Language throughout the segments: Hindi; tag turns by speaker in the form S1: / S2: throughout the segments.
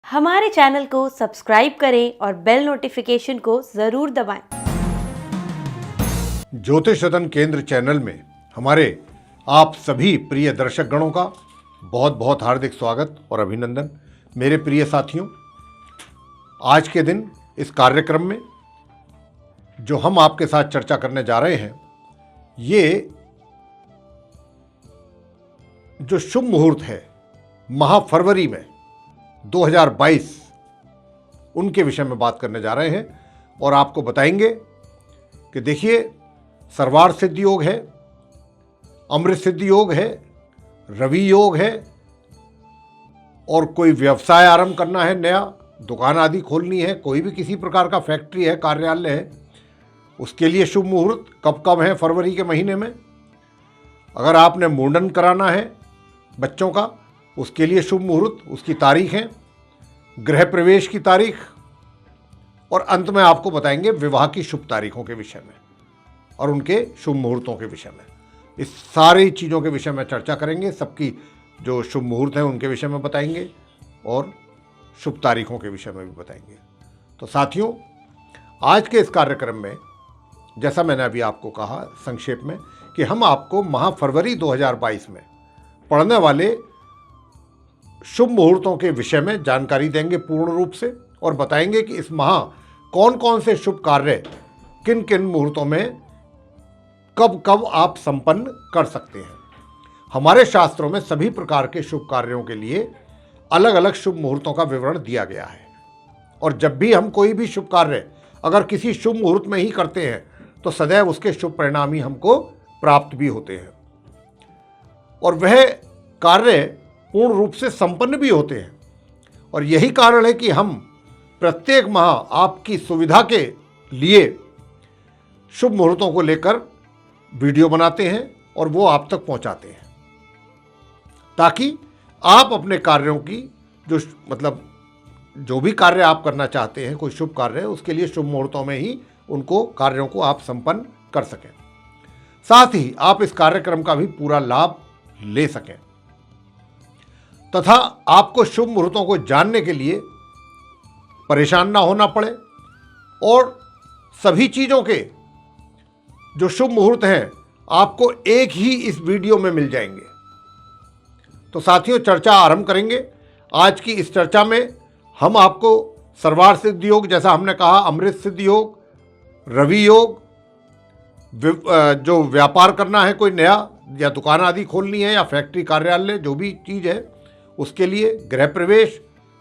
S1: हमारे चैनल को सब्सक्राइब करें और बेल नोटिफिकेशन को ज़रूर दबाएं।
S2: ज्योतिष रतन केंद्र चैनल में हमारे आप सभी प्रिय दर्शक गणों का बहुत बहुत हार्दिक स्वागत और अभिनंदन। मेरे प्रिय साथियों, आज के दिन इस कार्यक्रम में जो हम आपके साथ चर्चा करने जा रहे हैं, ये जो शुभ मुहूर्त है माह फरवरी में 2022, उनके विषय में बात करने जा रहे हैं और आपको बताएंगे कि देखिए, सर्वार्थ सिद्धि योग है, अमृत सिद्धि योग है, रवि योग है, और कोई व्यवसाय आरंभ करना है, नया दुकान आदि खोलनी है, कोई भी किसी प्रकार का फैक्ट्री है, कार्यालय है, उसके लिए शुभ मुहूर्त कब कब है फरवरी के महीने में। अगर आपने मुंडन कराना है बच्चों का, उसके लिए शुभ मुहूर्त, उसकी तारीख है, गृह प्रवेश की तारीख, और अंत में आपको बताएंगे विवाह की शुभ तारीखों के विषय में और उनके शुभ मुहूर्तों के विषय में। इस सारी चीज़ों के विषय में चर्चा करेंगे, सबकी जो शुभ मुहूर्त हैं उनके विषय में बताएंगे और शुभ तारीखों के विषय में भी बताएंगे। तो साथियों, आज के इस कार्यक्रम में जैसा मैंने अभी आपको कहा संक्षेप में कि हम आपको माह फरवरी 2022 में पड़ने वाले शुभ मुहूर्तों के विषय में जानकारी देंगे पूर्ण रूप से, और बताएंगे कि इस माह कौन कौन से शुभ कार्य किन किन मुहूर्तों में कब कब आप संपन्न कर सकते हैं। हमारे शास्त्रों में सभी प्रकार के शुभ कार्यों के लिए अलग अलग शुभ मुहूर्तों का विवरण दिया गया है, और जब भी हम कोई भी शुभ कार्य अगर किसी शुभ मुहूर्त में ही करते हैं तो सदैव उसके शुभ परिणाम ही हमको प्राप्त भी होते हैं, और वह कार्य पूर्ण रूप से संपन्न भी होते हैं। और यही कारण है कि हम प्रत्येक माह आपकी सुविधा के लिए शुभ मुहूर्तों को लेकर वीडियो बनाते हैं और वो आप तक पहुंचाते हैं, ताकि आप अपने कार्यों की जो भी कार्य आप करना चाहते हैं, कोई शुभ कार्य है, उसके लिए शुभ मुहूर्तों में ही उनको कार्यों को आप संपन्न कर सकें, साथ ही आप इस कार्यक्रम का भी पूरा लाभ ले सकें, तथा आपको शुभ मुहूर्तों को जानने के लिए परेशान ना होना पड़े, और सभी चीज़ों के जो शुभ मुहूर्त हैं आपको एक ही इस वीडियो में मिल जाएंगे। तो साथियों, चर्चा आरंभ करेंगे। आज की इस चर्चा में हम आपको सर्वार्थ सिद्धि योग, जैसा हमने कहा, अमृत सिद्धि योग, रवि योग, जो व्यापार करना है, कोई नया या दुकान आदि खोलनी है या फैक्ट्री कार्यालय, जो भी चीज़ है, उसके लिए गृह प्रवेश,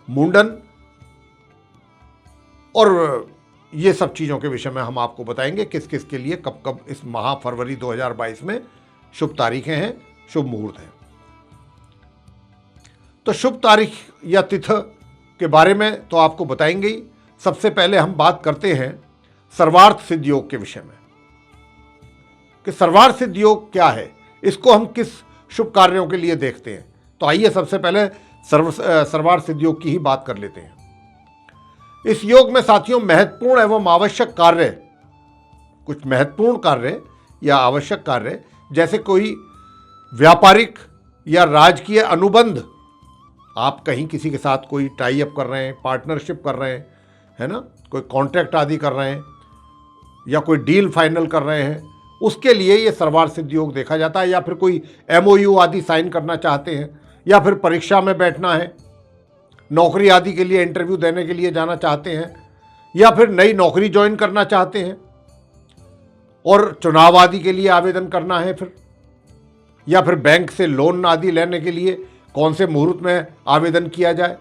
S2: मुंडन, और ये सब चीज़ों के विषय में हम आपको बताएंगे किस किस के लिए कब कब इस माह फरवरी 2022 में शुभ तारीखें हैं, शुभ मुहूर्त हैं। तो शुभ तारीख या तिथि के बारे में तो आपको बताएंगे ही। सबसे पहले हम बात करते हैं सर्वार्थ सिद्धि योग के विषय में कि सर्वार्थ सिद्धि योग क्या है, इसको हम किस शुभ कार्यों के लिए देखते हैं। तो आइए सबसे पहले सर्वार्थ सिद्धि योग की ही बात कर लेते हैं। इस योग में साथियों महत्वपूर्ण एवं आवश्यक कार्य, कुछ महत्वपूर्ण कार्य या आवश्यक कार्य, जैसे कोई व्यापारिक या राजकीय अनुबंध, आप कहीं किसी के साथ कोई टाई अप कर रहे हैं, पार्टनरशिप कर रहे हैं, है ना, कोई कॉन्ट्रैक्ट आदि कर रहे हैं या कोई डील फाइनल कर रहे हैं, उसके लिए ये सर्वार्थ सिद्धि योग देखा जाता है। या फिर कोई MOU आदि साइन करना चाहते हैं, या फिर परीक्षा में बैठना है, नौकरी आदि के लिए इंटरव्यू देने के लिए जाना चाहते हैं, या फिर नई नौकरी ज्वाइन करना चाहते हैं और चुनाव आदि के लिए आवेदन करना है, या फिर बैंक से लोन आदि लेने के लिए कौन से मुहूर्त में आवेदन किया जाए,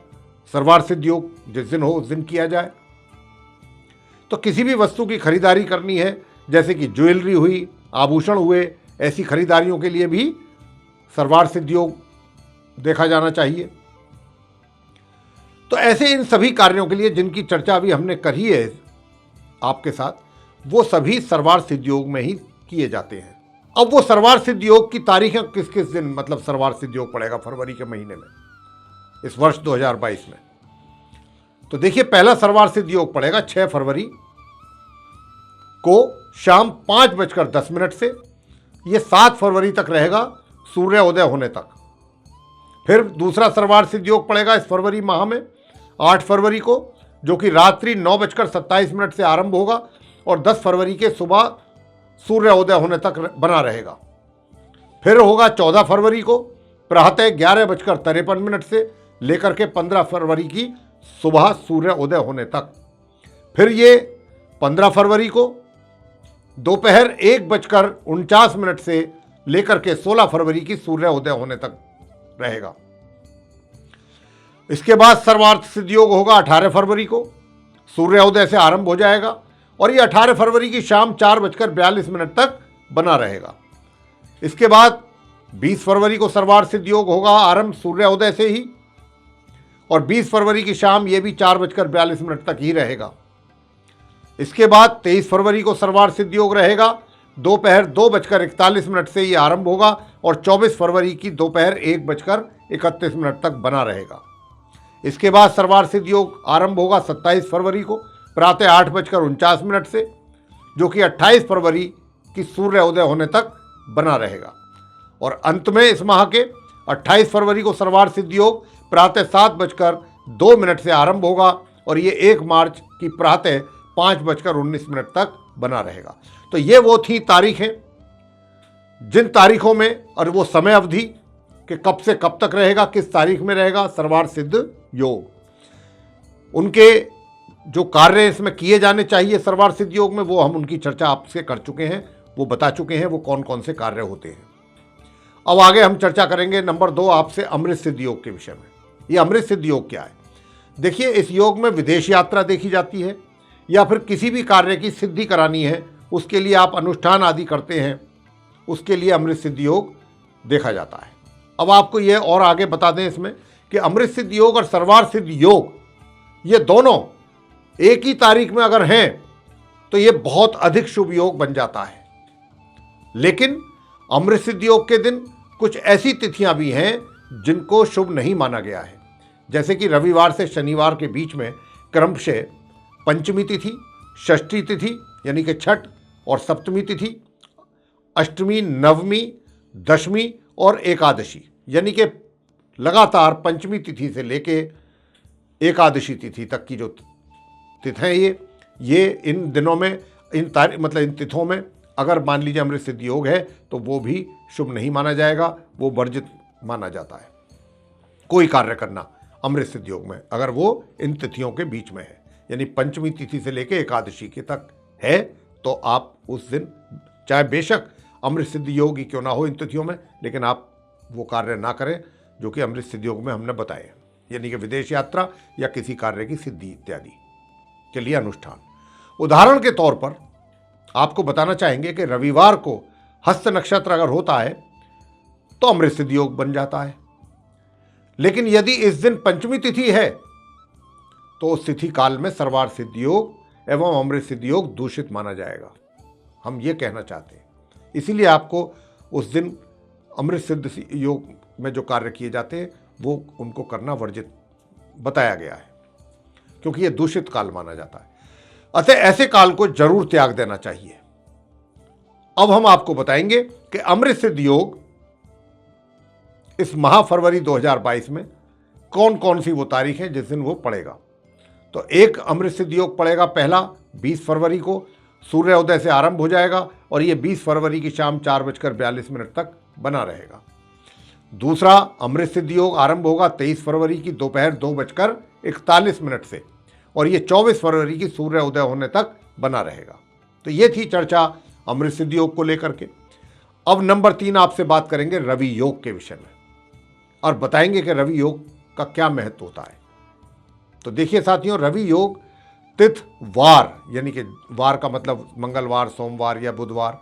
S2: सर्वार्थ सिद्धि योग जिस दिन हो उस दिन किया जाए। तो किसी भी वस्तु की खरीदारी करनी है, जैसे कि ज्वेलरी हुई, आभूषण हुए, ऐसी खरीदारियों के लिए भी सर्वार्थ सिद्धि योग देखा जाना चाहिए। तो ऐसे इन सभी कार्यों के लिए जिनकी चर्चा अभी हमने करी है आपके साथ, वो सभी सर्वार्थ सिद्धि योग में ही किए जाते हैं। अब वो सर्वार्थ सिद्धि योग की तारीखें किस किस दिन, मतलब सर्वार्थ सिद्धि योग पड़ेगा फरवरी के महीने में इस वर्ष 2022 में। तो देखिए, पहला सर्वार्थ सिद्धि योग पड़ेगा 6 फरवरी को शाम 5:10 से ये 7 फरवरी तक रहेगा, सूर्योदय होने तक। फिर दूसरा सर्वार्थ सिद्धि योग पड़ेगा इस फरवरी माह में 8 फरवरी को, जो कि रात्रि 9:27 से आरंभ होगा और 10 फरवरी के सुबह सूर्योदय होने तक बना रहेगा। फिर होगा 14 फरवरी को प्रातः 11:53 से लेकर के 15 फरवरी की सुबह सूर्योदय होने तक। फिर ये 15 फरवरी को दोपहर 1:49 से लेकर के 16 फरवरी की सूर्योदय होने तक रहेगा। इसके बाद सर्वार्थ सिद्ध योग होगा 18 फरवरी को, सूर्योदय से आरंभ हो जाएगा और ये 18 फरवरी की शाम 4:42 तक बना रहेगा। इसके बाद 20 फरवरी को सर्वार्थ सिद्ध योग होगा आरंभ सूर्योदय से ही और 20 फरवरी की शाम ये भी 4:42 तक ही रहेगा। इसके बाद 23 फरवरी को सर्वार्थ सिद्ध योग रहेगा, दोपहर 2:41 से ये आरंभ होगा और 24 फरवरी की दोपहर 1:31 तक बना रहेगा। इसके बाद सर्वार्थ सिद्ध योग आरंभ होगा 27 फरवरी को प्रातः 8:49 से, जो कि 28 फरवरी की सूर्योदय होने तक बना रहेगा। और अंत में इस माह के 28 फरवरी को सर्वार्थ सिद्ध योग प्रातः 7:02 से आरंभ होगा और ये 1 मार्च की प्रातः 5:19 तक बना रहेगा। तो ये वो थी तारीखें जिन तारीखों में और वो समय अवधि कि कब से कब तक रहेगा, किस तारीख में रहेगा सर्वार्थ सिद्ध योग। उनके जो कार्य इसमें किए जाने चाहिए सर्वार्थ सिद्ध योग में, वो हम उनकी चर्चा आपसे कर चुके हैं, वो बता चुके हैं वो कौन कौन से कार्य होते हैं। अब आगे हम चर्चा करेंगे नंबर 2 आपसे अमृत सिद्ध योग के विषय में। ये अमृत सिद्ध योग क्या है? देखिए, इस योग में विदेश यात्रा देखी जाती है या फिर किसी भी कार्य की सिद्धि करानी है, उसके लिए आप अनुष्ठान आदि करते हैं, उसके लिए अमृत सिद्ध योग देखा जाता है। अब आपको ये और आगे बता दें इसमें कि अमृत सिद्ध योग और सर्वार्थ सिद्ध योग ये दोनों एक ही तारीख में अगर हैं तो ये बहुत अधिक शुभ योग बन जाता है। लेकिन अमृत सिद्ध योग के दिन कुछ ऐसी तिथियां भी हैं जिनको शुभ नहीं माना गया है, जैसे कि रविवार से शनिवार के बीच में क्रमशः पंचमी तिथि, षष्ठी तिथि यानी कि छठ और सप्तमी तिथि, अष्टमी, नवमी, दशमी और एकादशी, यानी कि लगातार पंचमी तिथि से लेके एकादशी तिथि तक की जो तिथियां ये इन दिनों में इन तिथियों में अगर मान लीजिए अमृत सिद्ध योग है तो वो भी शुभ नहीं माना जाएगा, वो वर्जित माना जाता है। कोई कार्य करना अमृत सिद्ध योग में अगर वो इन तिथियों के बीच में है, यानी पंचमी तिथि से लेकर एकादशी के तक है, तो आप उस दिन चाहे बेशक अमृत सिद्ध योग ही क्यों ना हो इन तिथियों में, लेकिन आप वो कार्य ना करें जो कि अमृत सिद्ध योग में हमने बताए, यानी कि विदेश यात्रा या किसी कार्य की सिद्धि इत्यादि के लिए अनुष्ठान। उदाहरण के तौर पर आपको बताना चाहेंगे कि रविवार को हस्त नक्षत्र अगर होता है तो अमृत सिद्ध योग बन जाता है, लेकिन यदि इस दिन पंचमी तिथि है तो उस तिथि काल में सर्वार्थ सिद्ध योग एवं अमृत सिद्ध योग दूषित माना जाएगा। हम ये कहना चाहते हैं, इसीलिए आपको उस दिन अमृत सिद्ध योग में जो कार्य किए जाते हैं वो उनको करना वर्जित बताया गया है, क्योंकि ये दूषित काल माना जाता है। अतः ऐसे काल को जरूर त्याग देना चाहिए। अब हम आपको बताएंगे कि अमृत सिद्ध योग इस माह फरवरी 2022 में कौन कौन सी वो तारीख है जिस दिन वो पड़ेगा। तो एक अमृत सिद्ध योग पड़ेगा पहला 20 फरवरी को, सूर्योदय से आरंभ हो जाएगा और ये 20 फरवरी की शाम 4:42 तक बना रहेगा। दूसरा अमृत सिद्ध योग आरंभ होगा 23 फरवरी की दोपहर 2:41 से और ये 24 फरवरी की सूर्योदय होने तक बना रहेगा। तो ये थी चर्चा अमृत सिद्ध योग को लेकर के। अब नंबर 3 आपसे बात करेंगे रवि योग के विषय में और बताएंगे कि रवि योग का क्या महत्व होता है। तो देखिए साथियों, रवि योग तिथ वार, यानी कि वार का मतलब मंगलवार, सोमवार या बुधवार,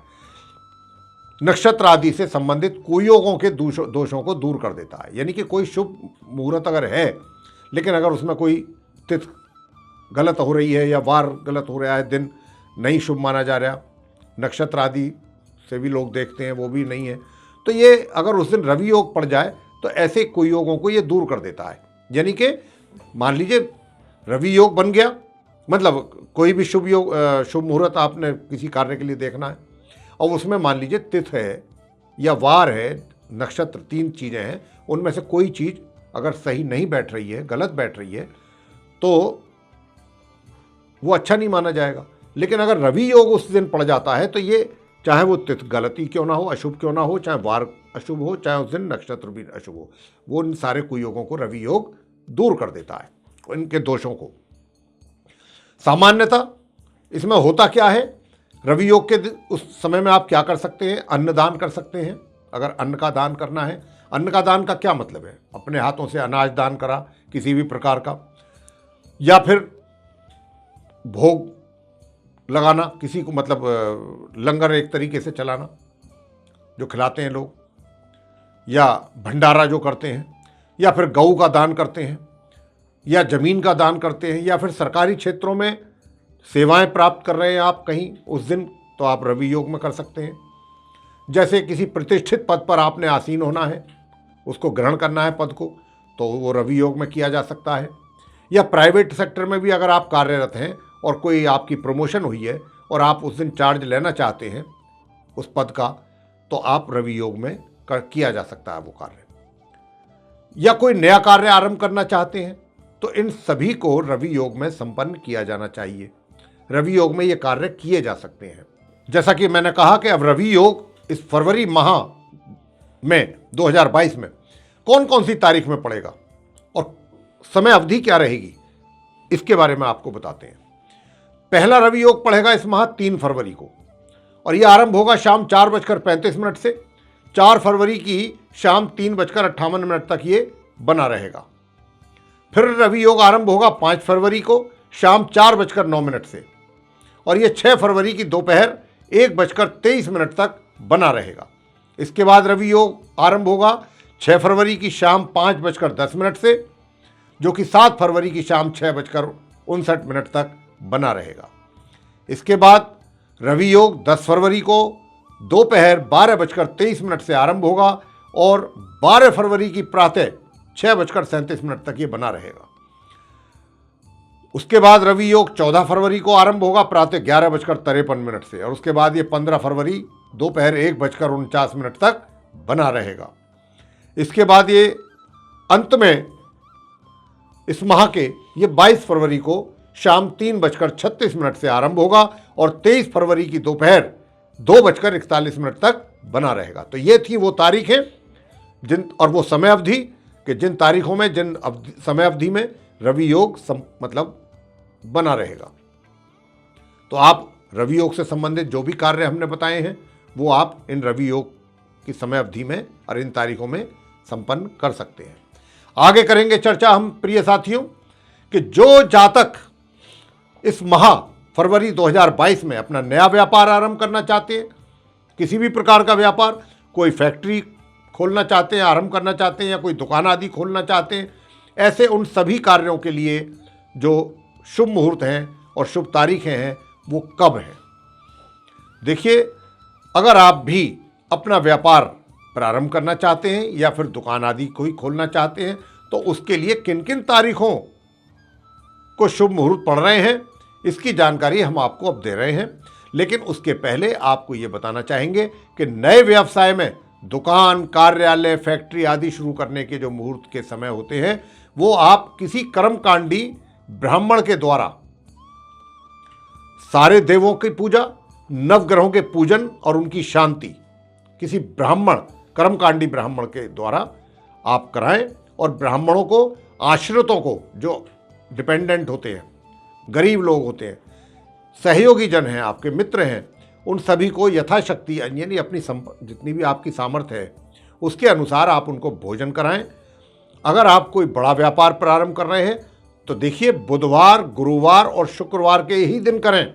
S2: नक्षत्र आदि से संबंधित कुयोगों के दोषों को दूर कर देता है। यानी कि कोई शुभ मुहूर्त अगर है लेकिन अगर उसमें कोई तिथ गलत हो रही है या वार गलत हो रहा है, दिन नहीं शुभ माना जा रहा, नक्षत्र आदि से भी लोग देखते हैं वो भी नहीं है, तो ये अगर उस दिन रवि योग पड़ जाए तो ऐसे कुयोगों को ये दूर कर देता है। यानी कि मान लीजिए रवि योग बन गया, मतलब कोई भी शुभ योग शुभ मुहूर्त आपने किसी कार्य के लिए देखना है और उसमें मान लीजिए तिथ है या वार है, नक्षत्र, 3 चीज़ें हैं, उनमें से कोई चीज़ अगर सही नहीं बैठ रही है, गलत बैठ रही है, तो वो अच्छा नहीं माना जाएगा। लेकिन अगर रवि योग उस दिन पड़ जाता है तो ये चाहे वो तिथि गलती क्यों ना हो, अशुभ क्यों ना हो, चाहे वार अशुभ हो, चाहे उस दिन नक्षत्र भी अशुभ हो, वो इन सारे कुयोगों को रवि योग दूर कर देता है, इनके दोषों को। सामान्यतः इसमें होता क्या है, रवि योग के उस समय में आप क्या कर सकते हैं, अन्न दान कर सकते हैं। अगर अन्न का दान करना है, अन्न का दान का क्या मतलब है, अपने हाथों से अनाज दान करा किसी भी प्रकार का, या फिर भोग लगाना किसी को, मतलब लंगर एक तरीके से चलाना जो खिलाते हैं लोग, या भंडारा जो करते हैं, या फिर गऊ का दान करते हैं, या जमीन का दान करते हैं, या फिर सरकारी क्षेत्रों में सेवाएं प्राप्त कर रहे हैं आप कहीं उस दिन, तो आप रवि योग में कर सकते हैं। जैसे किसी प्रतिष्ठित पद पर आपने आसीन होना है, उसको ग्रहण करना है पद को, तो वो रवि योग में किया जा सकता है। या प्राइवेट सेक्टर में भी अगर आप कार्यरत हैं और कोई आपकी प्रमोशन हुई है और आप उस दिन चार्ज लेना चाहते हैं उस पद का, तो आप रवि योग में किया जा सकता है वो कार्य। या कोई नया कार्य आरंभ करना चाहते हैं तो इन सभी को रवि योग में संपन्न किया जाना चाहिए। रवि योग में ये कार्य किए जा सकते हैं। जैसा कि मैंने कहा कि अब रवि योग इस फरवरी माह में 2022 में कौन कौन सी तारीख में पड़ेगा और समय अवधि क्या रहेगी, इसके बारे में आपको बताते हैं। पहला रवि योग पड़ेगा इस माह 3 फरवरी को, और यह आरंभ होगा शाम 4:35 से। 4 फरवरी की शाम 3:58 तक ये बना रहेगा। फिर रवि योग आरंभ होगा 5 फरवरी को शाम 4:09 से, और यह 6 फरवरी की दोपहर 1:23 तक बना रहेगा। इसके बाद रवि योग आरंभ होगा 6 फरवरी की शाम 5:10 से, जो कि 7 फरवरी की शाम 6:59 तक बना रहेगा। इसके बाद रवि योग 10 फरवरी को दोपहर 12:23 से आरंभ होगा और 12 फरवरी की प्रातः 6:37 तक ये बना रहेगा। उसके बाद रवि योग 14 फरवरी को आरंभ होगा प्रातः 11:53 से, और उसके बाद ये 15 फरवरी दोपहर 1:49 तक बना रहेगा। इसके बाद ये अंत में इस माह के ये 22 फरवरी को शाम 3:36 से आरंभ होगा और 23 फरवरी की दोपहर 2:41 तक बना रहेगा। तो ये थी वो तारीखें जिन और वो समय अवधि कि जिन तारीखों में, जिन समय अवधि में रवि योग मतलब बना रहेगा। तो आप रवि योग से संबंधित जो भी कार्य हमने बताए हैं वो आप इन रवि योग की समय अवधि में और इन तारीखों में संपन्न कर सकते हैं। आगे करेंगे चर्चा हम प्रिय साथियों कि जो जातक इस माह फरवरी 2022 में अपना नया व्यापार आरंभ करना चाहते हैं, किसी भी प्रकार का व्यापार, कोई फैक्ट्री खोलना चाहते हैं, आरंभ करना चाहते हैं, या कोई दुकान आदि खोलना चाहते हैं, ऐसे उन सभी कार्यों के लिए जो शुभ मुहूर्त हैं और शुभ तारीखें हैं वो कब हैं। देखिए, अगर आप भी अपना व्यापार प्रारंभ करना चाहते हैं या फिर दुकान आदि कोई खोलना चाहते हैं तो उसके लिए किन किन तारीखों को शुभ मुहूर्त पड़ रहे हैं इसकी जानकारी हम आपको अब दे रहे हैं। लेकिन उसके पहले आपको ये बताना चाहेंगे कि नए व्यवसाय में दुकान, कार्यालय, फैक्ट्री आदि शुरू करने के जो मुहूर्त के समय होते हैं वो आप किसी कर्मकांडी ब्राह्मण के द्वारा सारे देवों की पूजा, नवग्रहों के पूजन और उनकी शांति किसी ब्राह्मण, कर्मकांडी ब्राह्मण के द्वारा आप कराएं, और ब्राह्मणों को, आश्रितों को, जो डिपेंडेंट होते हैं, गरीब लोग होते हैं, सहयोगी जन हैं, आपके मित्र हैं, उन सभी को यथाशक्ति यानी अपनी जितनी भी आपकी सामर्थ्य है उसके अनुसार आप उनको भोजन कराएं। अगर आप कोई बड़ा व्यापार प्रारंभ कर रहे हैं तो देखिए बुधवार, गुरुवार और शुक्रवार के ही दिन करें।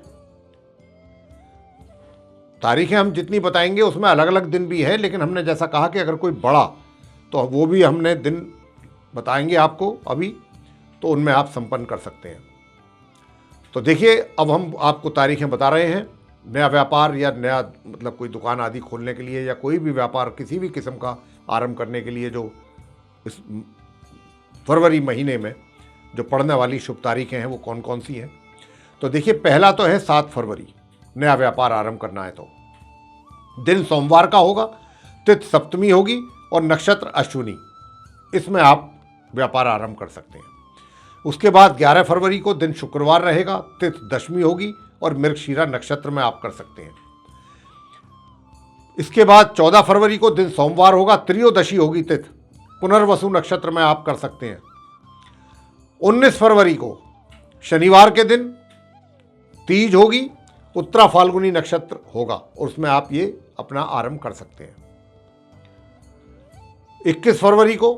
S2: तारीखें हम जितनी बताएंगे उसमें अलग अलग दिन भी है, लेकिन हमने जैसा कहा कि अगर कोई बड़ा तो वो भी हमने दिन बताएंगे आपको अभी, तो उनमें आप संपन्न कर सकते हैं। तो देखिए, अब हम आपको तारीखें बता रहे हैं। नया व्यापार या नया मतलब कोई दुकान आदि खोलने के लिए या कोई भी व्यापार किसी भी किस्म का आरंभ करने के लिए जो इस फरवरी महीने में जो पड़ने वाली शुभ तारीखें हैं वो कौन कौन सी हैं। तो देखिए, पहला तो है 7 फरवरी, नया व्यापार आरंभ करना है तो दिन सोमवार का होगा, तिथि सप्तमी होगी और नक्षत्र अश्विनी, इसमें आप व्यापार आरंभ कर सकते हैं। उसके बाद 11 फरवरी को दिन शुक्रवार रहेगा, तिथि दशमी होगी और मृगशीरा नक्षत्र में आप कर सकते हैं। इसके बाद 14 फरवरी को दिन सोमवार होगा, त्रयोदशी होगी तिथि, पुनर्वसु नक्षत्र में आप कर सकते हैं। 19 फरवरी को शनिवार के दिन तीज होगी, उत्तरा फाल्गुनी नक्षत्र होगा और उसमें आप ये अपना आरंभ कर सकते हैं। 21 फरवरी को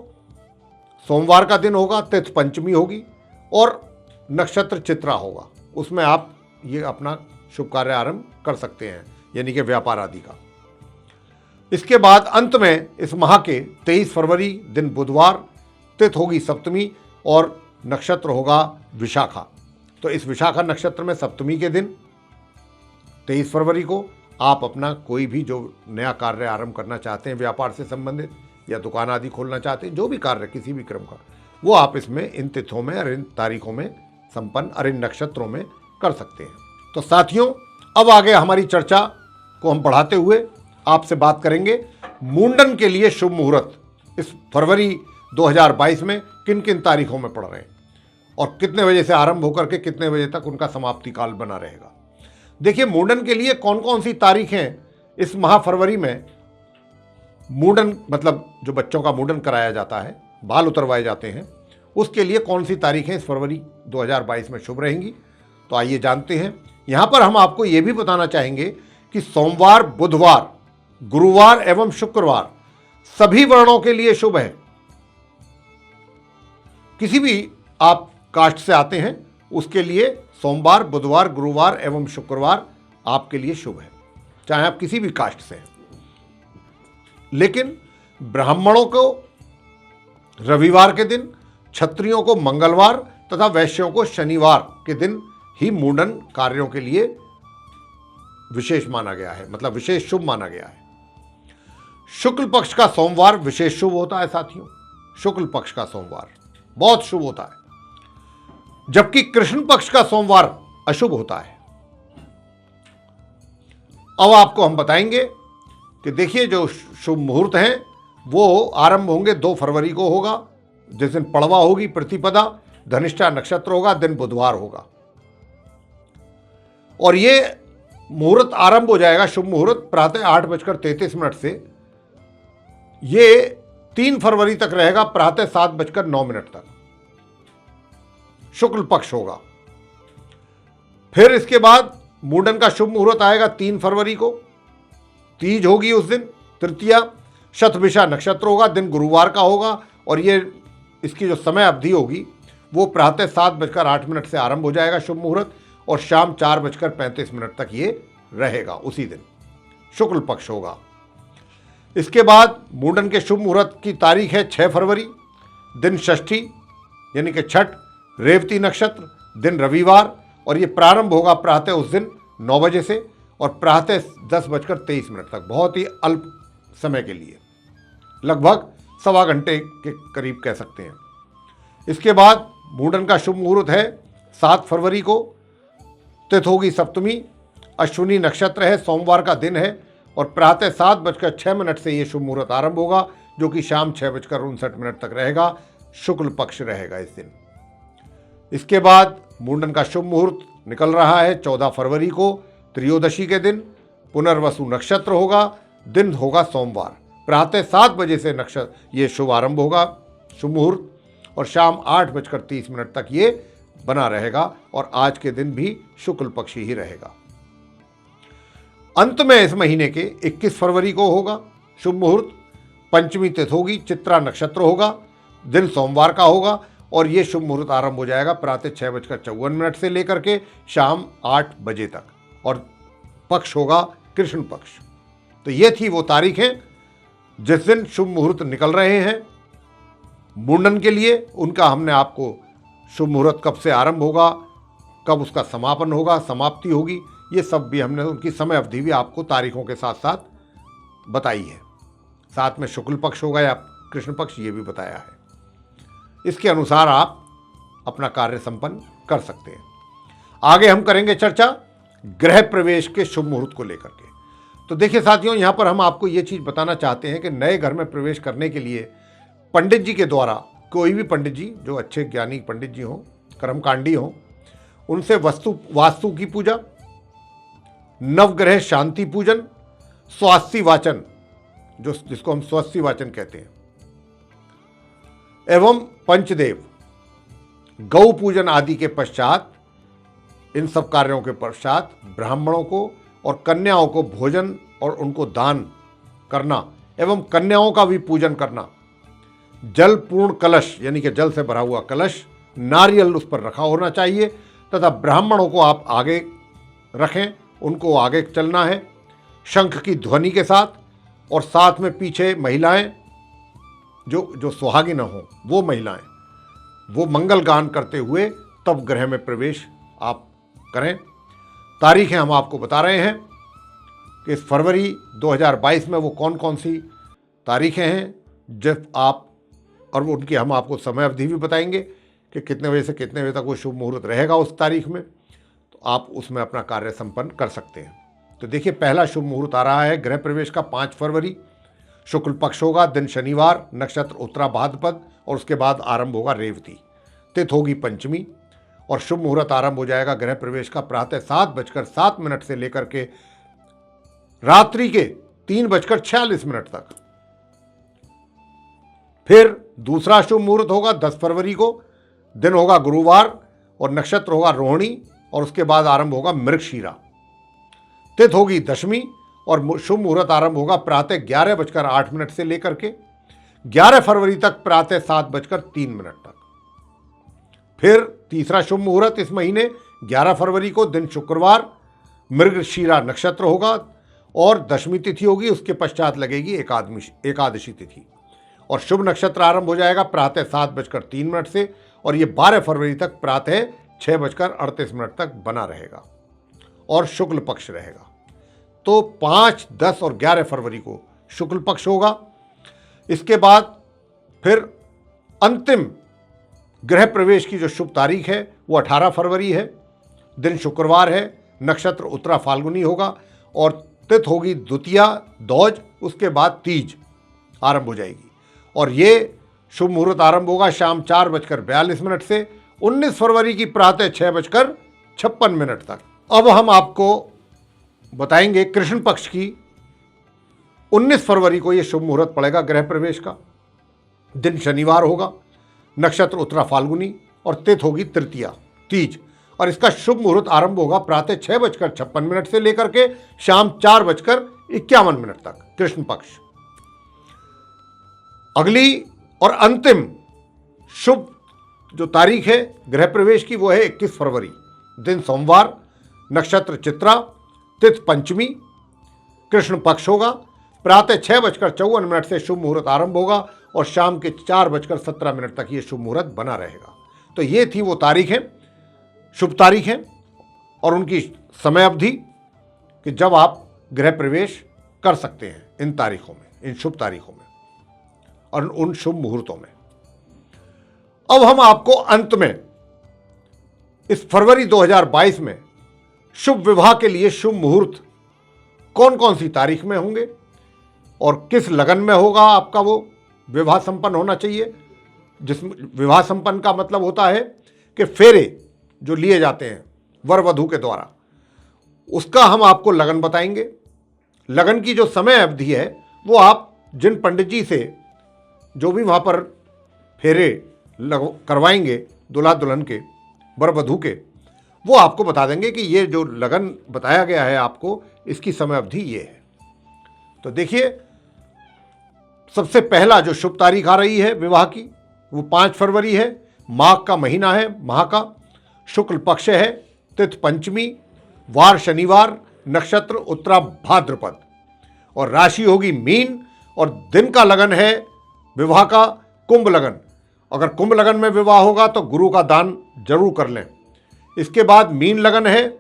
S2: सोमवार का दिन होगा, तिथि पंचमी होगी और नक्षत्र चित्रा होगा, उसमें आप ये अपना शुभ कार्य आरंभ कर सकते हैं, यानी कि व्यापार आदि का। इसके बाद अंत में इस माह के 23 फरवरी दिन बुधवार, तिथि होगी सप्तमी और नक्षत्र होगा विशाखा। तो इस विशाखा नक्षत्र में सप्तमी के दिन 23 फरवरी को आप अपना कोई भी जो नया कार्य आरंभ करना चाहते हैं, व्यापार से संबंधित या दुकान आदि खोलना चाहते हैं, जो भी कार्य किसी भी क्रम का, वो आप इसमें इन तिथियों में और इन तारीखों में संपन्न और इन नक्षत्रों में कर सकते हैं। तो साथियों, अब आगे हमारी चर्चा को हम बढ़ाते हुए आपसे बात करेंगे मुंडन के लिए शुभ मुहूर्त इस फरवरी 2022 में किन किन तारीखों में पड़ रहे हैं और कितने बजे से आरंभ होकर के कितने बजे तक उनका समाप्ति काल बना रहेगा। देखिए, मुंडन के लिए कौन कौन सी तारीखें इस माह फरवरी में, मुंडन मतलब जो बच्चों का मुंडन कराया जाता है, बाल उतरवाए जाते हैं, उसके लिए कौन सी तारीखें इस फरवरी 2022 में शुभ रहेंगी। तो आइए जानते हैं। यहाँ पर हम आपको ये भी बताना चाहेंगे कि सोमवार, बुधवार, गुरुवार एवं शुक्रवार सभी वर्णों के लिए शुभ है। किसी भी आप कास्ट से आते हैं उसके लिए सोमवार, बुधवार, गुरुवार एवं शुक्रवार आपके लिए शुभ है, चाहे आप किसी भी कास्ट से हैं। लेकिन ब्राह्मणों को रविवार के दिन, क्षत्रियों को मंगलवार तथा वैश्यों को शनिवार के दिन ही मुंडन कार्यों के लिए विशेष माना गया है, मतलब विशेष शुभ माना गया है। शुक्ल पक्ष का सोमवार विशेष शुभ होता है साथियों। शुक्ल पक्ष का सोमवार बहुत शुभ होता है, जबकि कृष्ण पक्ष का सोमवार अशुभ होता है। अब आपको हम बताएंगे कि देखिए, जो शुभ मुहूर्त हैं वो आरंभ होंगे 2 फरवरी को होगा, जिस दिन पड़वा होगी, प्रतिपदा, धनिष्ठा नक्षत्र होगा, दिन बुधवार होगा और ये मुहूर्त आरंभ हो जाएगा, शुभ मुहूर्त प्रातः 8:33 से ये 3 फरवरी तक रहेगा, प्रातः 7:09 तक शुक्ल पक्ष होगा। फिर इसके बाद मुंडन का शुभ मुहूर्त आएगा 3 फरवरी को, तीज होगी उस दिन, तृतीया, शतभिषा नक्षत्र होगा, दिन गुरुवार का होगा और ये इसकी जो समय अवधि होगी वो प्रातः 7:08 से आरंभ हो जाएगा शुभ मुहूर्त और शाम 4:35 तक ये रहेगा, उसी दिन शुक्ल पक्ष होगा। इसके बाद मुंडन के शुभ मुहूर्त की तारीख है 6 फरवरी, दिन षष्ठी यानी कि छठ, रेवती नक्षत्र, दिन रविवार और ये प्रारंभ होगा प्रातः उस दिन 9 बजे से और प्रातः 10:23 तक, बहुत ही अल्प समय के लिए, लगभग सवा घंटे के करीब कह सकते हैं। इसके बाद मुंडन का शुभ मुहूर्त है 7 फरवरी को, तिथि होगी सप्तमी, अश्विनी नक्षत्र है, सोमवार का दिन है और प्रातः 7:06 से ये शुभ मुहूर्त आरंभ होगा, जो कि शाम 6:59 तक रहेगा, शुक्ल पक्ष रहेगा इस दिन। इसके बाद मुंडन का शुभ मुहूर्त निकल रहा है 14 फरवरी को, त्रयोदशी के दिन, पुनर्वसु नक्षत्र होगा, दिन होगा सोमवार, प्रातः 7 बजे से नक्षत्र ये शुभ आरंभ होगा, शुभ मुहूर्त और शाम 8:30 तक ये बना रहेगा और आज के दिन भी शुक्ल पक्षी ही रहेगा। अंत में इस महीने के 21 फरवरी को होगा शुभ मुहूर्त, पंचमी तिथि होगी, चित्रा नक्षत्र होगा, दिन सोमवार का होगा और ये शुभ मुहूर्त आरंभ हो जाएगा प्रातः 6:54 से लेकर के शाम 8 बजे तक और पक्ष होगा कृष्ण पक्ष। तो ये थी वो तारीखें जिस दिन शुभ मुहूर्त निकल रहे हैं मुंडन के लिए। उनका हमने आपको शुभ मुहूर्त कब से आरंभ होगा, कब उसका समापन होगा, समाप्ति होगी, ये सब भी हमने उनकी समय अवधि भी आपको तारीखों के साथ साथ बताई है। साथ में शुक्ल पक्ष होगा या कृष्ण पक्ष ये भी बताया है। इसके अनुसार आप अपना कार्य संपन्न कर सकते हैं। आगे हम करेंगे चर्चा गृह प्रवेश के शुभ मुहूर्त को लेकर के। तो देखिए साथियों, यहाँ पर हम आपको ये चीज़ बताना चाहते हैं कि नए घर में प्रवेश करने के लिए पंडित जी के द्वारा, कोई भी पंडित जी जो अच्छे ज्ञानी पंडित जी हों, कर्मकांडी हों, उनसे वास्तु की पूजा, नवग्रह शांति पूजन, स्वास्थ्य वाचन जिसको हम स्वास्थ्य वाचन कहते हैं, एवं पंचदेव गौ पूजन आदि के पश्चात, इन सब कार्यों के पश्चात ब्राह्मणों को और कन्याओं को भोजन और उनको दान करना एवं कन्याओं का भी पूजन करना, जल पूर्ण कलश यानी कि जल से भरा हुआ कलश, नारियल उस पर रखा होना चाहिए तथा ब्राह्मणों को आप आगे रखें, उनको आगे चलना है शंख की ध्वनि के साथ, और साथ में पीछे महिलाएं जो सुहागिन हो, वो महिलाएं वो मंगल गान करते हुए तब गृह में प्रवेश आप करें। तारीखें हम आपको बता रहे हैं कि इस फरवरी 2022 में वो कौन कौन सी तारीखें हैं जब आप, और उनकी हम आपको समय अवधि भी बताएंगे कि कितने बजे से कितने बजे तक वो शुभ मुहूर्त रहेगा उस तारीख में, तो आप उसमें अपना कार्य संपन्न कर सकते हैं। तो देखिए, पहला शुभ मुहूर्त आ रहा है गृह प्रवेश का 5 फरवरी, शुक्ल पक्ष होगा, दिन शनिवार, नक्षत्र उत्तरा भाद्रपद, और उसके बाद आरंभ होगा रेवती, तिथि होगी पंचमी, और शुभ मुहूर्त आरंभ हो जाएगा गृह प्रवेश का प्रातः 7:07 से लेकर के रात्रि के 3:46 तक। फिर दूसरा शुभ मुहूर्त होगा 10 फरवरी को, दिन होगा गुरुवार और नक्षत्र होगा रोहिणी, और उसके बाद आरंभ होगा मृगशीरा, तिथि होगी दशमी, और शुभ मुहूर्त आरंभ होगा प्रातः 11:08 से लेकर के 11 फरवरी तक प्रातः 7:03 तक। फिर तीसरा शुभ मुहूर्त इस महीने 11 फरवरी को, दिन शुक्रवार, मृगशीरा नक्षत्र होगा और दशमी तिथि होगी, उसके पश्चात लगेगी एकादशी तिथि, और शुभ नक्षत्र आरंभ हो जाएगा प्रातः 7:03 से, और ये 12 फरवरी तक प्रातः 6:38 तक बना रहेगा और शुक्ल पक्ष रहेगा। तो 5, 10 और 11 फरवरी को शुक्ल पक्ष होगा। इसके बाद फिर अंतिम गृह प्रवेश की जो शुभ तारीख है वो 18 फरवरी है, दिन शुक्रवार है, नक्षत्र उत्तरा फाल्गुनी होगा, और तिथि होगी द्वितीया दौज, उसके बाद तीज आरंभ हो जाएगी, और ये शुभ मुहूर्त आरंभ होगा शाम 4:42 से 19 फरवरी की प्रातः 6:56 तक। अब हम आपको बताएंगे कृष्ण पक्ष की 19 फरवरी को ये शुभ मुहूर्त पड़ेगा गृह प्रवेश का, दिन शनिवार होगा, नक्षत्र उत्तरा फाल्गुनी, और तिथि होगी तृतीया तीज, और इसका शुभ मुहूर्त आरंभ होगा प्रातः 6:56 से लेकर के शाम 4:51 तक कृष्ण पक्ष। अगली और अंतिम शुभ जो तारीख है गृह प्रवेश की वो है 21 फरवरी, दिन सोमवार, नक्षत्र चित्रा, तिथि पंचमी, कृष्ण पक्ष होगा, प्रातः 6:54 से शुभ मुहूर्त आरंभ होगा और शाम के 4:17 तक ये शुभ मुहूर्त बना रहेगा। तो ये थी वो तारीखें, शुभ तारीखें और उनकी समय अवधि कि जब आप गृह प्रवेश कर सकते हैं इन तारीखों में, इन शुभ तारीखों में और उन शुभ मुहूर्तों में। अब हम आपको अंत में इस फरवरी 2022 में शुभ विवाह के लिए शुभ मुहूर्त कौन कौन सी तारीख में होंगे और किस लगन में होगा आपका वो विवाह संपन्न होना चाहिए। जिस विवाह संपन्न का मतलब होता है कि फेरे जो लिए जाते हैं वर वधू के द्वारा, उसका हम आपको लगन बताएंगे। लगन की जो समय अवधि है वो आप जिन पंडित जी से जो भी वहाँ पर फेरे करवाएंगे दूल्हा दुल्हन के, वर वधू के, वो आपको बता देंगे कि ये जो लगन बताया गया है आपको, इसकी समय अवधि ये है। तो देखिए, सबसे पहला जो शुभ तारीख आ रही है विवाह की वो 5 फरवरी है, माघ का महीना है, माह का, शुक्ल पक्ष है, तिथि पंचमी, वार शनिवार, नक्षत्र उत्तरा भाद्रपद, और राशि होगी मीन, और दिन का लगन है विवाह का कुंभ लगन। अगर कुंभ लगन में विवाह होगा तो गुरु का दान जरूर कर लें। इसके बाद मीन लगन है,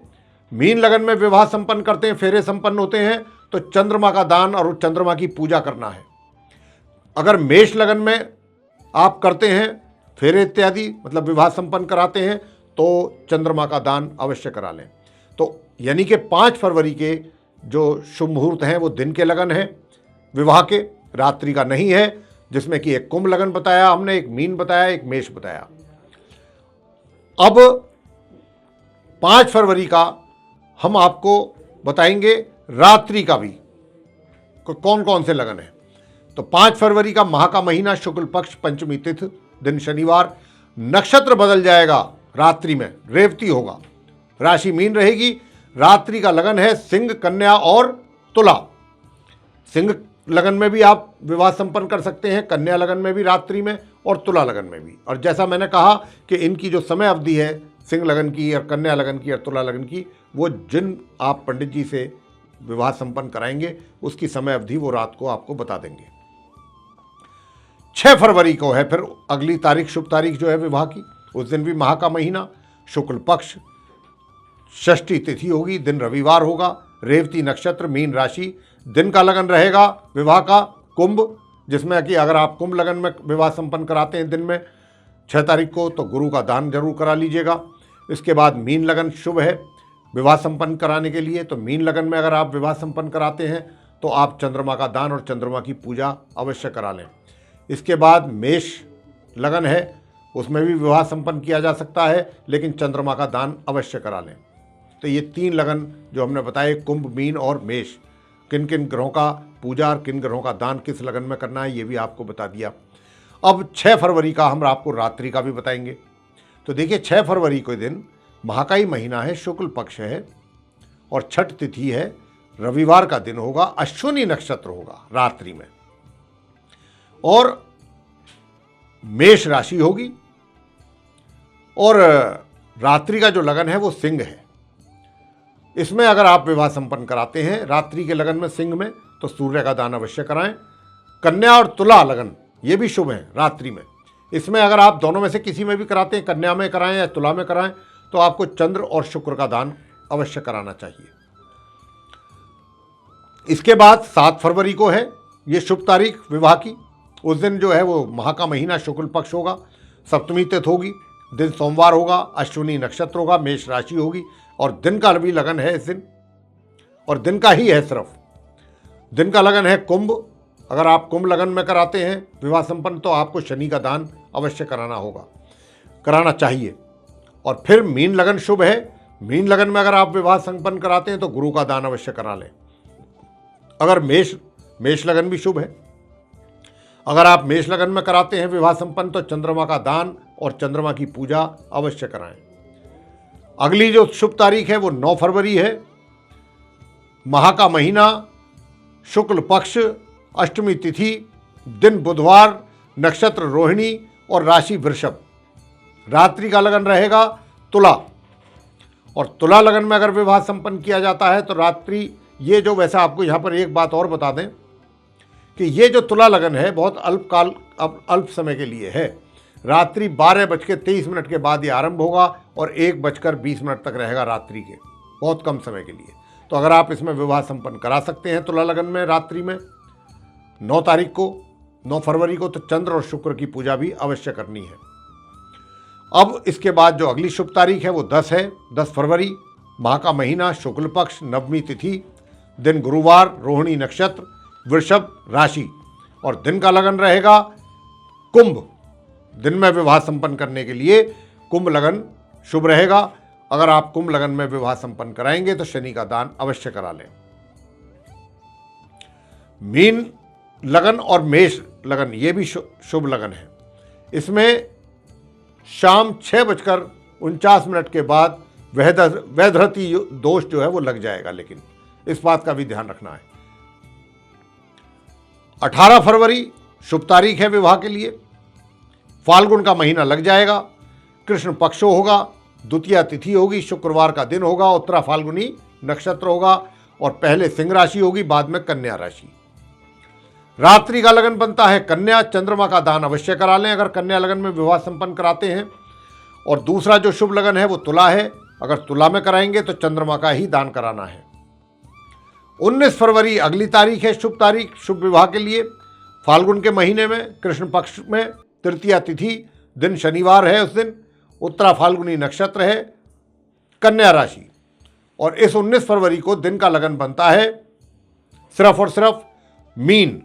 S2: मीन लगन में विवाह संपन्न करते हैं, फेरे संपन्न होते हैं, तो चंद्रमा का दान और चंद्रमा की पूजा करना है। अगर मेष लगन में आप करते हैं फेरे इत्यादि, मतलब विवाह संपन्न कराते हैं, तो चंद्रमा का दान अवश्य करा लें। तो यानी कि 5 फरवरी के जो शुभ मुहूर्त हैं वो दिन के लगन हैं विवाह के, रात्रि का नहीं है, जिसमें कि एक कुंभ लगन बताया हमने, एक मीन बताया, एक मेष बताया। अब 5 फरवरी का हम आपको बताएंगे रात्रि का भी कौन कौन से लगन है। तो 5 फरवरी का माह का महीना, शुक्ल पक्ष, पंचमी तिथि, दिन शनिवार, नक्षत्र बदल जाएगा, रात्रि में रेवती होगा, राशि मीन रहेगी। रात्रि का लगन है सिंह, कन्या और तुला। सिंह लगन में भी आप विवाह संपन्न कर सकते हैं, कन्या लगन में भी रात्रि में, और तुला लगन में भी। और जैसा मैंने कहा कि इनकी जो समय अवधि है सिंह लगन की और कन्या लगन की और तुला लगन की, वो जिन आप पंडित जी से विवाह संपन्न कराएंगे उसकी समय अवधि वो रात को आपको बता देंगे। 6 फरवरी को है फिर अगली तारीख, शुभ तारीख जो है विवाह की। उस दिन भी माह का महीना, शुक्ल पक्ष, षष्ठी तिथि होगी, दिन रविवार होगा, रेवती नक्षत्र, मीन राशि। दिन का लगन रहेगा विवाह का कुंभ, जिसमें कि अगर आप कुंभ लगन में विवाह संपन्न कराते हैं दिन में 6 तारीख को, तो गुरु का दान जरूर करा लीजिएगा। इसके बाद मीन लगन शुभ है विवाह संपन्न कराने के लिए। तो मीन लगन में अगर आप विवाह संपन्न कराते हैं तो आप चंद्रमा का दान और चंद्रमा की पूजा अवश्य करा लें। इसके बाद मेष लगन है, उसमें भी विवाह संपन्न किया जा सकता है, लेकिन चंद्रमा का दान अवश्य करा लें। तो ये 3 लगन जो हमने बताए, कुंभ, मीन और मेष, किन किन ग्रहों का पूजा और किन ग्रहों का दान किस लगन में करना है, ये भी आपको बता दिया। अब 6 फरवरी का हम आपको रात्रि का भी बताएंगे। तो देखिए 6 फरवरी के दिन माह का ही महीना है, शुक्ल पक्ष है और छठ तिथि है, रविवार का दिन होगा, अश्विनी नक्षत्र होगा रात्रि में, और मेष राशि होगी, और रात्रि का जो लगन है वो सिंह है। इसमें अगर आप विवाह संपन्न कराते हैं रात्रि के लगन में सिंह में, तो सूर्य का दान अवश्य कराएं। कन्या और तुला लगन ये भी शुभ है रात्रि में। इसमें अगर आप दोनों में से किसी में भी कराते हैं, कन्या में कराएं या तुला में कराएं, तो आपको चंद्र और शुक्र का दान अवश्य कराना चाहिए। इसके बाद 7 फरवरी को है ये शुभ तारीख विवाह की। उस दिन जो है वो माह का महीना, शुक्ल पक्ष होगा, सप्तमी तिथि होगी, दिन सोमवार होगा, अश्विनी नक्षत्र होगा, मेष राशि होगी, और दिन का भी लगन है इस दिन, और दिन का ही है सिर्फ। दिन का लगन है कुंभ। अगर आप कुंभ लगन में कराते हैं विवाह संपन्न, तो आपको शनि का दान अवश्य कराना चाहिए। और फिर मीन लगन शुभ है। मीन लगन में अगर आप विवाह संपन्न कराते हैं तो गुरु का दान अवश्य करा लें। अगर मेष लगन भी शुभ है। अगर आप मेष लगन में कराते हैं विवाह संपन्न, तो चंद्रमा का दान और चंद्रमा की पूजा अवश्य कराएं। अगली जो शुभ तारीख है वो 9 फरवरी है, माह का महीना, शुक्ल पक्ष, अष्टमी तिथि, दिन बुधवार, नक्षत्र रोहिणी और राशि वृषभ। रात्रि का लगन रहेगा तुला, और तुला लगन में अगर विवाह संपन्न किया जाता है तो रात्रि, ये जो, वैसे आपको यहाँ पर एक बात और बता दें कि ये जो तुला लगन है बहुत अल्प समय के लिए है। रात्रि 12:23 के बाद ये आरंभ होगा और 1:20 तक रहेगा रात्रि के, बहुत कम समय के लिए। तो अगर आप इसमें विवाह संपन्न करा सकते हैं तुला लगन में रात्रि में 9 तारीख को, 9 फरवरी को, तो चंद्र और शुक्र की पूजा भी अवश्य करनी है। अब इसके बाद जो अगली शुभ तारीख है वो 10 है, 10 फरवरी, माह का महीना, शुक्ल पक्ष, नवमी तिथि, दिन गुरुवार, रोहिणी नक्षत्र, वृषभ राशि, और दिन का लगन रहेगा कुंभ। दिन में विवाह संपन्न करने के लिए कुंभ लगन शुभ रहेगा। अगर आप कुंभ लगन में विवाह संपन्न कराएंगे तो शनि का दान अवश्य करा लें। मीन लगन और मेष लगन ये भी शुभ लगन है। इसमें शाम 6:49 के बाद वैधृति दोष जो है वो लग जाएगा, लेकिन इस बात का भी ध्यान रखना है। 18 फरवरी शुभ तारीख है विवाह के लिए। फाल्गुन का महीना लग जाएगा, कृष्ण पक्ष होगा, द्वितीया तिथि होगी, शुक्रवार का दिन होगा, उत्तरा फाल्गुनी नक्षत्र होगा, और पहले सिंह राशि होगी, बाद में कन्या राशि। रात्रि का लगन बनता है कन्या। चंद्रमा का दान अवश्य करा लें अगर कन्या लगन में विवाह संपन्न कराते हैं। और दूसरा जो शुभ लगन है वो तुला है। अगर तुला में कराएंगे तो चंद्रमा का ही दान कराना है। 19 फरवरी अगली तारीख है शुभ तारीख शुभ विवाह के लिए। फाल्गुन के महीने में, कृष्ण पक्ष में, तृतीया तिथि, दिन शनिवार है उस दिन, उत्तरा फाल्गुनी नक्षत्र है, कन्या राशि। और इस 19 फरवरी को दिन का लगन बनता है सिर्फ और सिर्फ मीन।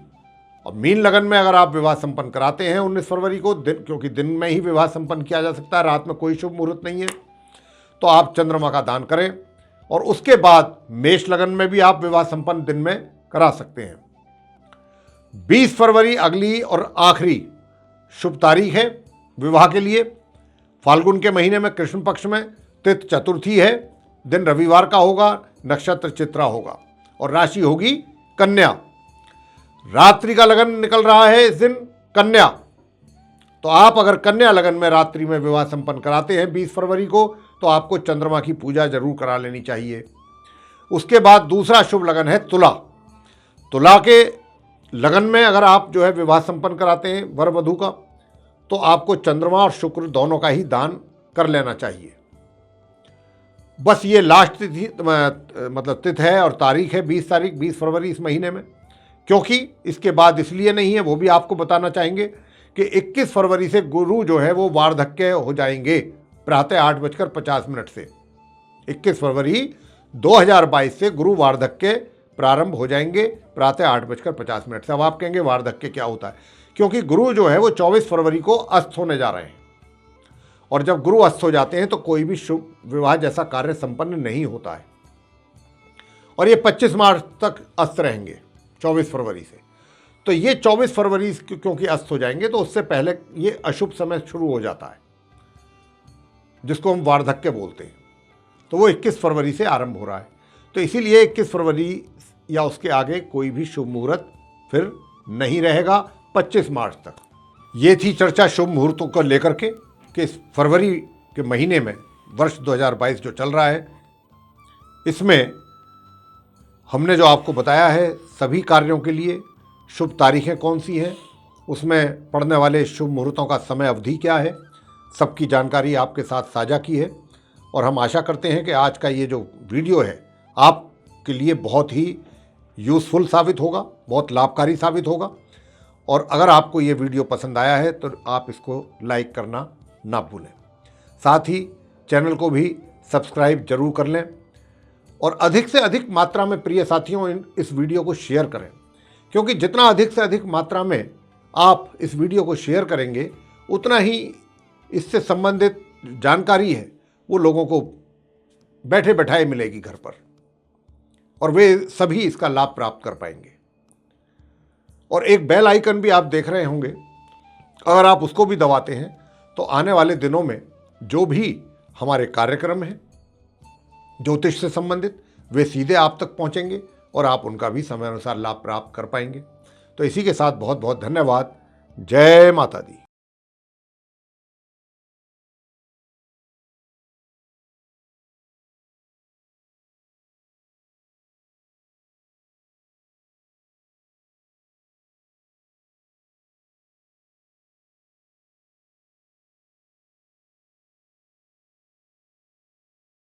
S2: और मीन लगन में अगर आप विवाह संपन्न कराते हैं 19 फरवरी को दिन, क्योंकि दिन में ही विवाह संपन्न किया जा सकता है, रात में कोई शुभ मुहूर्त नहीं है, तो आप चंद्रमा का दान करें। और उसके बाद मेष लगन में भी आप विवाह संपन्न दिन में करा सकते हैं। 20 फरवरी अगली और आखिरी शुभ तारीख है विवाह के लिए। फाल्गुन के महीने में कृष्ण पक्ष में तिथि चतुर्थी है, दिन रविवार का होगा, नक्षत्र चित्रा होगा और राशि होगी कन्या। रात्रि का लगन निकल रहा है इस दिन कन्या। तो आप अगर कन्या लगन में रात्रि में विवाह संपन्न कराते हैं 20 फरवरी को, तो आपको चंद्रमा की पूजा जरूर करा लेनी चाहिए। उसके बाद दूसरा शुभ लगन है तुला। तुला के लगन में अगर आप जो है विवाह संपन्न कराते हैं वर वधू का, तो आपको चंद्रमा और शुक्र दोनों का ही दान कर लेना चाहिए। बस ये लास्ट तिथि मतलब तिथि है और तारीख है 20 फरवरी इस महीने में। क्योंकि इसके बाद इसलिए नहीं है, वो भी आपको बताना चाहेंगे कि 21 फरवरी से गुरु जो है वो वार्धक्य हो जाएंगे प्रातः 8:50 से। 21 फरवरी 2022 से गुरु वार्धक्य प्रारंभ हो जाएंगे प्रातः 8:50 से। अब आप कहेंगे वार्धक्य क्या होता है? क्योंकि गुरु जो है वो 24 फरवरी को अस्त होने जा रहे हैं, और जब गुरु अस्त हो जाते हैं तो कोई भी शुभ विवाह जैसा कार्य संपन्न नहीं होता है। और ये 25 मार्च तक अस्त रहेंगे 24 फरवरी से। तो ये 24 फरवरी क्योंकि अस्त हो जाएंगे, तो उससे पहले ये अशुभ समय शुरू हो जाता है, जिसको हम वार्धक्य बोलते हैं। तो वो 21 फरवरी से आरंभ हो रहा है। तो इसीलिए 21 फरवरी या उसके आगे कोई भी शुभ मुहूर्त फिर नहीं रहेगा 25 मार्च तक। ये थी चर्चा शुभ मुहूर्तों को लेकर के कि इस फरवरी के महीने में वर्ष 2022 जो चल रहा है, इसमें हमने जो आपको बताया है सभी कार्यों के लिए शुभ तारीखें कौन सी हैं, उसमें पड़ने वाले शुभ मुहूर्तों का समय अवधि क्या है, सबकी जानकारी आपके साथ साझा की है। और हम आशा करते हैं कि आज का ये जो वीडियो है आपके लिए बहुत ही यूज़फुल साबित होगा, बहुत लाभकारी साबित होगा। और अगर आपको ये वीडियो पसंद आया है तो आप इसको लाइक करना ना भूलें। साथ ही चैनल को भी सब्सक्राइब जरूर कर लें और अधिक से अधिक मात्रा में प्रिय साथियों इस वीडियो को शेयर करें, क्योंकि जितना अधिक से अधिक मात्रा में आप इस वीडियो को शेयर करेंगे उतना ही इससे संबंधित जानकारी है वो लोगों को बैठे बैठाए मिलेगी घर पर, और वे सभी इसका लाभ प्राप्त कर पाएंगे। और एक बेल आइकन भी आप देख रहे होंगे, अगर आप उसको भी दबाते हैं तो आने वाले दिनों में जो भी हमारे कार्यक्रम हैं ज्योतिष से संबंधित, वे सीधे आप तक पहुंचेंगे और आप उनका भी समय अनुसार लाभ प्राप्त कर पाएंगे। तो इसी के साथ बहुत बहुत धन्यवाद। जय माता दी।